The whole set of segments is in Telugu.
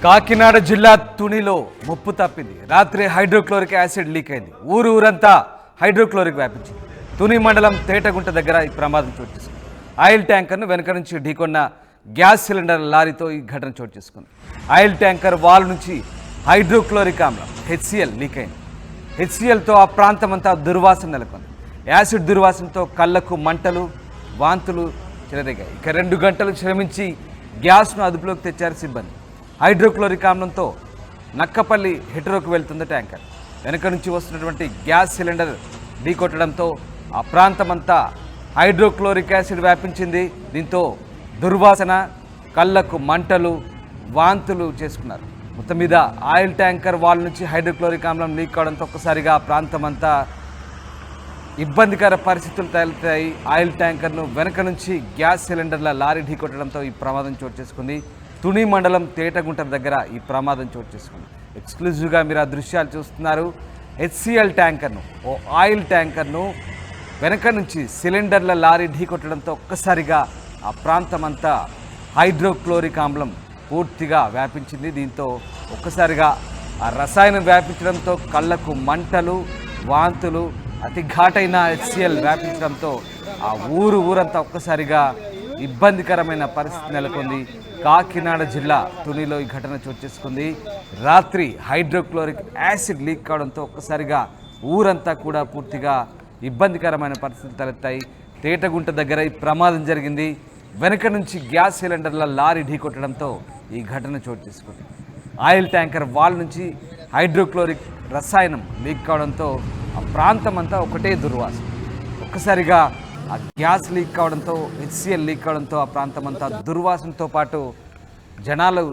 కాకినాడ జిల్లా తునిలో ముప్పు తప్పింది. రాత్రి హైడ్రోక్లోరిక్ యాసిడ్ లీక్ అయింది. ఊరంతా హైడ్రోక్లోరిక్ వ్యాపించింది. తుని మండలం తేటగుంట దగ్గర ఈ ప్రమాదం చోటు చేసుకుంది. ఆయిల్ ట్యాంకర్ను వెనుక నుంచి ఢీకొన్న గ్యాస్ సిలిండర్ లారీతో ఈ ఘటన చోటు చేసుకుంది. ఆయిల్ ట్యాంకర్ వాల్ నుంచి హైడ్రోక్లోరిక్ ఆమ్లం HCl లీక్ అయింది. HClతో ఆ ప్రాంతమంతా దుర్వాసన నెలకొంది. యాసిడ్ దుర్వాసనతో కళ్ళకు మంటలు, వాంతులు చెలరేగాయి. ఇక 2 గంటలు శ్రమించి గ్యాస్ను అదుపులోకి తెచ్చారు సిబ్బంది. హైడ్రోక్లోరిక్ ఆమ్లంతో నక్కపల్లి హెటరోకు వెళ్తుంది ట్యాంకర్. వెనక నుంచి వస్తున్నటువంటి గ్యాస్ సిలిండర్ ఢీకొట్టడంతో ఆ ప్రాంతమంతా హైడ్రోక్లోరిక్ యాసిడ్ వ్యాపించింది. దీంతో దుర్వాసన, కళ్ళకు మంటలు, వాంతులు చేసుకున్నారు. మొత్తం మీద ఆయిల్ ట్యాంకర్ వాల్ నుంచి హైడ్రోక్లోరిక్ ఆమ్లం లీక్ కావడంతో ఒక్కసారిగా ఆ ప్రాంతమంతా ఇబ్బందికర పరిస్థితులు తలెత్తాయి. ఆయిల్ ట్యాంకర్ను వెనక నుంచి గ్యాస్ సిలిండర్ల లారీ ఢీకొట్టడంతో ఈ ప్రమాదం చోటు చేసుకుంది. తుని మండలం తేటగుంట దగ్గర ఈ ప్రమాదం చోటు చేసుకుంది. ఎక్స్క్లూజివ్గా మీరు ఆ దృశ్యాలు చూస్తున్నారు. HCl ట్యాంకర్ను, ఓ ఆయిల్ ట్యాంకర్ను వెనక నుంచి సిలిండర్ల లారీ ఢీకొట్టడంతో ఒక్కసారిగా ఆ ప్రాంతమంతా హైడ్రోక్లోరిక్ ఆమ్లం పూర్తిగా వ్యాపించింది. దీంతో ఒక్కసారిగా ఆ రసాయనం వ్యాపించడంతో కళ్ళకు మంటలు, వాంతులు, అతి ఘాటైన HCl వ్యాపించడంతో ఆ ఊరంతా ఒక్కసారిగా ఇబ్బందికరమైన పరిస్థితి నెలకొంది. కాకినాడ జిల్లా తునిలో ఈ ఘటన చోటు చేసుకుంది. రాత్రి హైడ్రోక్లోరిక్ యాసిడ్ లీక్ కావడంతో ఒక్కసారిగా ఊరంతా కూడా పూర్తిగా ఇబ్బందికరమైన పరిస్థితులు తలెత్తాయి. తేటగుంట దగ్గర ఈ ప్రమాదం జరిగింది. వెనక నుంచి గ్యాస్ సిలిండర్ల లారీ ఢీకొట్టడంతో ఈ ఘటన చోటు చేసుకుంది. ఆయిల్ ట్యాంకర్ వాల్ నుంచి హైడ్రోక్లోరిక్ రసాయనం లీక్ కావడంతో ఆ ప్రాంతమంతా ఒకటే దుర్వాసన. ఒక్కసారిగా ఆ గ్యాస్ లీక్ కావడంతో, HCl లీక్ కావడంతో ఆ ప్రాంతమంతా దుర్వాసనతో పాటు జనాలు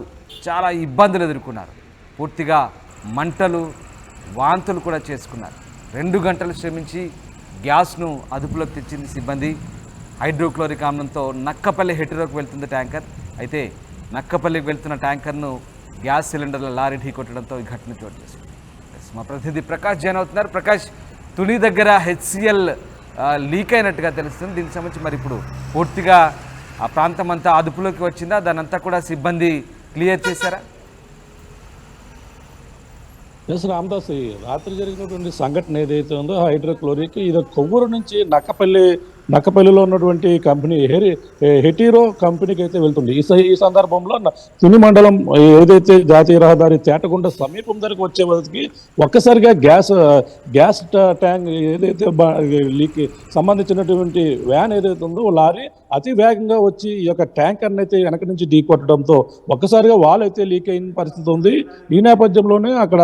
చాలా ఇబ్బందులు ఎదుర్కొన్నారు. పూర్తిగా మంటలు, వాంతులు కూడా చేసుకున్నారు. 2 గంటలు శ్రమించి గ్యాస్ను అదుపులోకి తెచ్చింది సిబ్బంది. హైడ్రోక్లోరిక్ ఆమ్లంతో నక్కపల్లి హెటరోకు వెళ్తుంది ట్యాంకర్. అయితే నక్కపల్లికి వెళ్తున్న ట్యాంకర్ను గ్యాస్ సిలిండర్ల లారీ ఢీకొట్టడంతో ఈ ఘటన చోటు చేసింది. మా ప్రతినిధి ప్రకాష్ జాయిన్ అవుతున్నారు. ప్రకాష్, తుని దగ్గర HCl లీక్ అయినట్టుగా తెలుస్తుంది. దీనికి సంబంధించి మరి ఇప్పుడు పూర్తిగా ఆ ప్రాంతం అంతా అదుపులోకి వచ్చిందా? దానంతా కూడా సిబ్బంది క్లియర్ చేశారా? ఎస్ రామదాస్, రాత్రి జరిగినటువంటి సంఘటన ఏదైతే ఉందో హైడ్రోక్లోరిక్, ఇది కొవ్వూరు నుంచి నక్కపల్లిలో ఉన్నటువంటి కంపెనీ హెటీరో కంపెనీకి అయితే వెళ్తుంది. ఈ సందర్భంలో తుని మండలం ఏదైతే జాతీయ రహదారి తేటగుంట సమీపం దగ్గరకు వచ్చే వరకు ఒక్కసారిగా గ్యాస్ ట్యాంక్ ఏదైతే లీక్ సంబంధించినటువంటి వ్యాన్ ఏదైతే ఉందో లారీ అతి వేగంగా వచ్చి ఈ యొక్క ట్యాంకర్ని అయితే వెనక నుంచి ఢీకొట్టడంతో ఒక్కసారిగా వాల్ అయితే లీక్ అయిన పరిస్థితి ఉంది. ఈ నేపథ్యంలోనే అక్కడ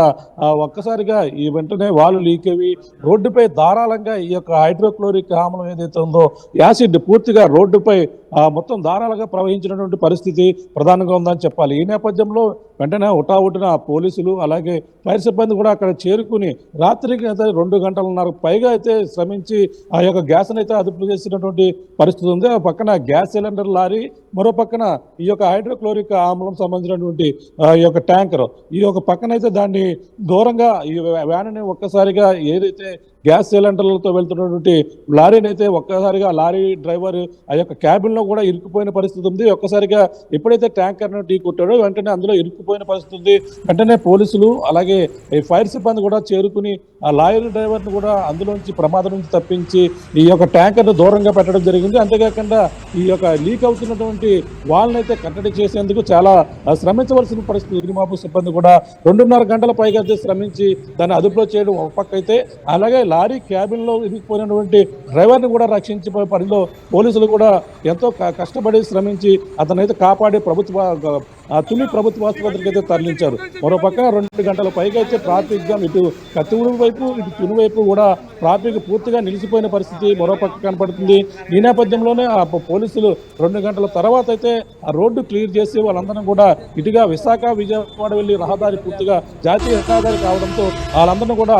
ఒక్కసారిగా ఈ వెంటనే వాల్ లీక్ అయ్యి రోడ్డుపై ధారాళంగా ఈ యొక్క హైడ్రోక్లోరిక్ ఆమ్లం ఏదైతే ఉందో యాసిడ్ పూర్తిగా రోడ్డుపై మొత్తం ధారాలుగా ప్రవహించినటువంటి పరిస్థితి ప్రధానంగా ఉందని చెప్పాలి. ఈ నేపథ్యంలో వెంటనే హుటాహుటిన పోలీసులు అలాగే ఫైర్ సిబ్బంది కూడా అక్కడ చేరుకుని రాత్రికి అయితే 2 గంటలన్నర పైగా అయితే శ్రమించి ఆ యొక్క గ్యాస్ని అయితే అదుపు చేసినటువంటి పరిస్థితి ఉంది. ఆ పక్కన గ్యాస్ సిలిండర్ లారీ, మరో పక్కన ఈ యొక్క హైడ్రోక్లోరిక్ ఆమ్లం సంబంధించినటువంటి ఈ యొక్క ట్యాంకర్, ఈ యొక్క పక్కన అయితే దాన్ని దూరంగా ఈ వ్యాన్ని ఒక్కసారిగా ఏదైతే గ్యాస్ సిలిండర్లతో వెళ్తున్నటువంటి లారీని అయితే ఒక్కసారిగా లారీ డ్రైవర్ ఆ యొక్క క్యాబిన్లో కూడా ఇరుక్కుపోయిన పరిస్థితి ఉంది. ఒక్కసారిగా ఎప్పుడైతే ట్యాంకర్ను ఢీ కొట్టాడో వెంటనే అందులో ఇరుక్కుపోయిన పరిస్థితి ఉంది. వెంటనే పోలీసులు అలాగే ఫైర్ సిబ్బంది కూడా చేరుకుని ఆ లారీ డ్రైవర్ను కూడా అందులోంచి ప్రమాదం నుంచి తప్పించి ఈ యొక్క ట్యాంకర్ను దూరంగా పెట్టడం జరిగింది. అంతేకాకుండా ఈ యొక్క లీక్ అవుతున్నటువంటి వాళ్ళని అయితే కట్టడి చేసేందుకు చాలా శ్రమించవలసిన పరిస్థితి. అగ్నిమాపక సిబ్బంది కూడా 2.5 గంటల పైగా అయితే శ్రమించి దాన్ని అదుపులో చేయడం ఒక పక్క అయితే, అలాగే లారీ క్యాబిన్లో ఇరుక్కుపోయినటువంటి డ్రైవర్ని కూడా రక్షించే పనిలో పోలీసులు కూడా ఎంతో కష్టపడి శ్రమించి అతనైతే కాపాడి తుని ప్రభుత్వ ఆసుపత్రికి అయితే తరలించారు. మరోపక్క 2 గంటల పైగా అయితే ట్రాఫిక్ జామ్, ఇటు కత్తిగూడెం వైపు ఇటు తుని వైపు కూడా ట్రాఫిక్ పూర్తిగా నిలిచిపోయిన పరిస్థితి మరోపక్క కనపడుతుంది. ఈ నేపథ్యంలోనే ఆ పోలీసులు 2 గంటల తర్వాత అయితే ఆ రోడ్డు క్లియర్ చేసి వాళ్ళందరం కూడా ఇటుగా విశాఖ విజయవాడ వెళ్ళి రహదారి పూర్తిగా జాతీయ రహదారి కావడంతో వాళ్ళందరినీ కూడా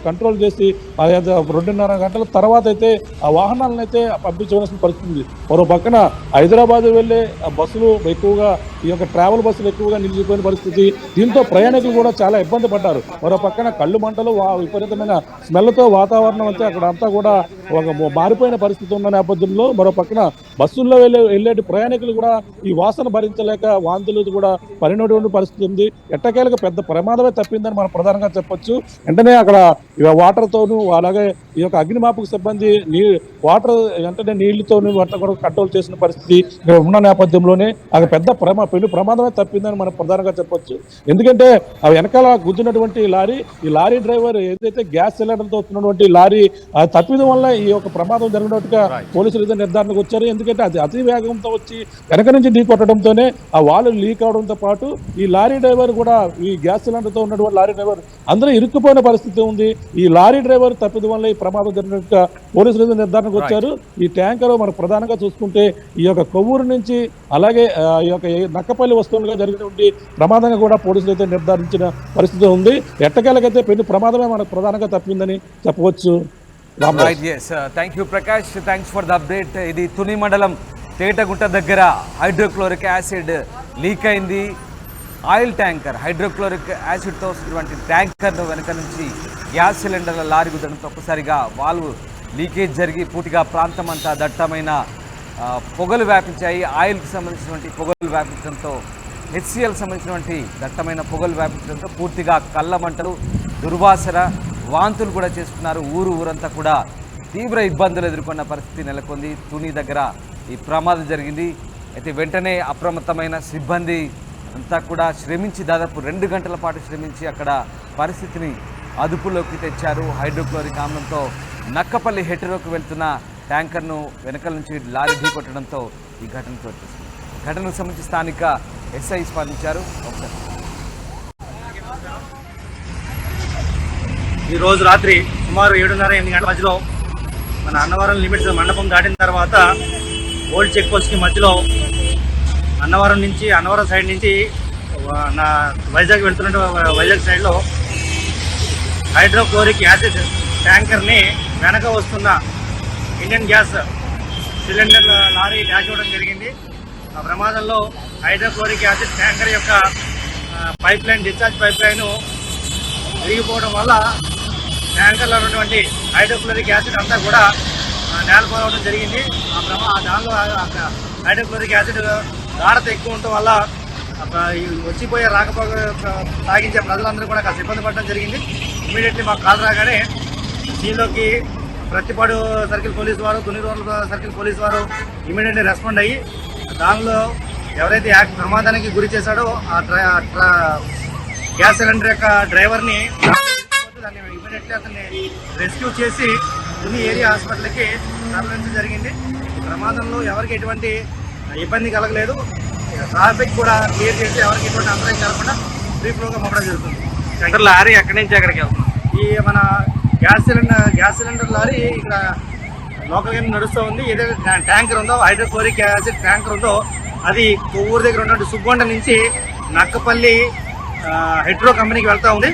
కంట్రోల్ చేసి 2.5 గంటల తర్వాత అయితే ఆ వాహనాలను అయితే పంపించవలసిన పరిస్థితి. మరో పక్కన హైదరాబాద్ వెళ్ళే బస్సులు ఎక్కువగా, ఈ యొక్క ట్రావెల్ బస్సులు ఎక్కువగా నిలిచిపోయిన పరిస్థితి. దీంతో ప్రయాణికులు కూడా చాలా ఇబ్బంది పడ్డారు. మరో పక్కన కళ్ళు మంటలు, విపరీతమైన స్మెల్తో వాతావరణం వాతావరణం అంతా అక్కడ అంతా కూడా ఒక మారిపోయిన పరిస్థితి ఉన్న నేపథ్యంలో మరో పక్కన బస్సుల్లో వెళ్ళేటి ప్రయాణికులు కూడా ఈ వాసన భరించలేక వాంతులు కూడా పడినటువంటి పరిస్థితి ఉంది. ఎట్టకేలకు పెద్ద ప్రమాదమే తప్పిందని మనం ప్రధానంగా చెప్పొచ్చు. వెంటనే అక్కడ వాటర్ తోను అలాగే ఈ యొక్క అగ్నిమాపక సిబ్బంది వాటర్ వెంటనే నీళ్లతోను వాటిని కూడా కంట్రోల్ చేసిన పరిస్థితి ఉన్న నేపథ్యంలోనే అది పెద్ద ప్రమాదమే తప్పిందని మనం ప్రధానంగా చెప్పొచ్చు. ఎందుకంటే ఆ వెనకాల గుద్దినటువంటి ఈ లారీ డ్రైవర్ ఏదైతే గ్యాస్ సిలిండర్తో వస్తున్నటువంటి లారీ తప్పిదం వల్ల ఈ యొక్క ప్రమాదం జరిగినట్టుగా పోలీసులు అయితే నిర్ధారణకు వచ్చారు. ఎందుకంటే అది అతి వేగంతో వచ్చి వెనక నుంచి ఢీ కొట్టడంతోనే ఆ వాల్వ్ లీక్ అవడంతో పాటు ఈ లారీ డ్రైవర్ కూడా ఈ గ్యాస్ సిలిండర్తో ఉన్నటువంటి లారీ డ్రైవర్ అందరూ ఇరుక్కుపోయిన పరిస్థితి ఉంది. ఈ లారీ డ్రైవర్ తప్పిదం వల్ల ఈ ప్రమాదం జరిగినట్టుగా పోలీసులు అయితే నిర్ధారణకు వచ్చారు. ఈ ట్యాంకర్ మనకు ప్రధానంగా చూసుకుంటే ఈ యొక్క కొవ్వూరు నుంచి అలాగే ఈ యొక్క నక్కపల్లి వస్తువులుగా జరిగినటువంటి ప్రమాదంగా కూడా పోలీసులు అయితే నిర్ధారించిన పరిస్థితి ఉంది. ఎట్టకేలకైతే పెద్ద ప్రమాదమే మనకు ప్రధానంగా తప్పిందని చెప్పవచ్చు. Thank you Prakash, thanks for the update. ఇది తుని మండలం తేటగుంట దగ్గర హైడ్రోక్లోరిక్ యాసిడ్ లీక్ అయింది. ఆయిల్ ట్యాంకర్ హైడ్రోక్లోరిక్ యాసిడ్తో వస్తున్నటువంటి ట్యాంకర్ను వెనక నుంచి గ్యాస్ సిలిండర్ల లారీ గుద్దడంతో ఒక్కసారిగా వాల్వ్ లీకేజ్ జరిగి పూర్తిగా ప్రాంతం అంతా దట్టమైన పొగలు వ్యాపించాయి. ఆయిల్కి సంబంధించినటువంటి పొగలు వ్యాపించడంతో హెచ్సిఎల్ సంబంధించినటువంటి దట్టమైన పొగలు వ్యాపించడంతో పూర్తిగా కళ్ళ మంటలు, దుర్వాసన, వాంతులు కూడా చేసుకున్నారు. ఊరంతా కూడా తీవ్ర ఇబ్బందులు ఎదుర్కొన్న పరిస్థితి నెలకొంది. తుని దగ్గర ఈ ప్రమాదం జరిగింది. అయితే వెంటనే అప్రమత్తమైన సిబ్బంది అంతా కూడా శ్రమించి దాదాపు 2 గంటల పాటు శ్రమించి అక్కడ పరిస్థితిని అదుపులోకి తెచ్చారు. హైడ్రోక్లోరిక్ ఆమ్లంతో నక్కపల్లి హెటరోకి వెళ్తున్న ట్యాంకర్ను వెనకాల నుంచి లారీ ఢీ కొట్టడంతో ఈ ఘటన చోటు చేసుకుంది. ఘటనకు సంబంధించి స్థానిక ఎస్ఐ స్పందించారు. ఈరోజు రాత్రి సుమారు 7:30-8 గంటల మధ్యలో మన అన్నవరం లిమిట్స్ మండపం దాటిన తర్వాత ఓల్డ్ చెక్ పోస్ట్కి మధ్యలో అన్నవరం సైడ్ నుంచి నా వైజాగ్ వెళ్తున్న వైజాగ్ సైడ్లో హైడ్రోక్లోరిక్ యాసిడ్ ట్యాంకర్ని వెనక వస్తున్న Indian gas cylinder lorry dash అవ్వడం జరిగింది. ఆ ప్రమాదంలో హైడ్రోక్లోరిక్ యాసిడ్ ట్యాంకర్ యొక్క డిశ్చార్జ్ పైప్ లైన్ విరిగిపోవడం వల్ల ట్యాంకర్లో ఉన్నటువంటి హైడ్రోక్లోరిక్ యాసిడ్ అంతా కూడా నేలపాలవడం జరిగింది. దానిలో హైడ్రోక్లోరిక్ యాసిడ్ గాఢత ఎక్కువ ఉండటం వల్ల వచ్చిపోయే సాగించే ప్రజలందరూ కూడా కాస్త ఇబ్బంది పడడం జరిగింది. ఇమీడియట్లీ మాకు కాల్ రాగానే దీనిలోకి ప్రతిపాడు సర్కిల్ పోలీసు వారు, తుని రోడ్ల సర్కిల్ పోలీసు వారు ఇమీడియట్లీ రెస్పాండ్ అయ్యి దానిలో ఎవరైతే ప్రమాదానికి గురి చేశాడో ఆ గ్యాస్ సిలిండర్ యొక్క డ్రైవర్ని దాన్ని ఇమీడియట్లీ అతన్ని రెస్క్యూ చేసి తుని ఏరియా హాస్పిటల్కి తరలించడం జరిగింది. ప్రమాదంలో ఎవరికి ఎటువంటి ఇబ్బంది కలగలేదు. ట్రాఫిక్ కూడా క్లియర్ చేసి ఎవరికి ఎటువంటి అంతరాయం కలగకుండా ఫ్రీ ఫ్లోగా పంపడం జరుగుతుంది. లారీ ఎక్కడి నుంచి ఎక్కడికి వెళ్తుంది? ఈ మన గ్యాస్ సిలిండర్ లారీ ఇక్కడ లోకల్గా నడుస్తూ ఉంది. ఏదైతే ట్యాంకర్ ఉందో హైడ్రోక్లోరిక్ యాసిడ్ ట్యాంకర్ ఉందో అది కొవ్వూరు దగ్గర ఉన్నటువంటి సుబ్బొండ నుంచి నక్కపల్లి హెట్రో కంపెనీకి వెళ్తూ ఉంది.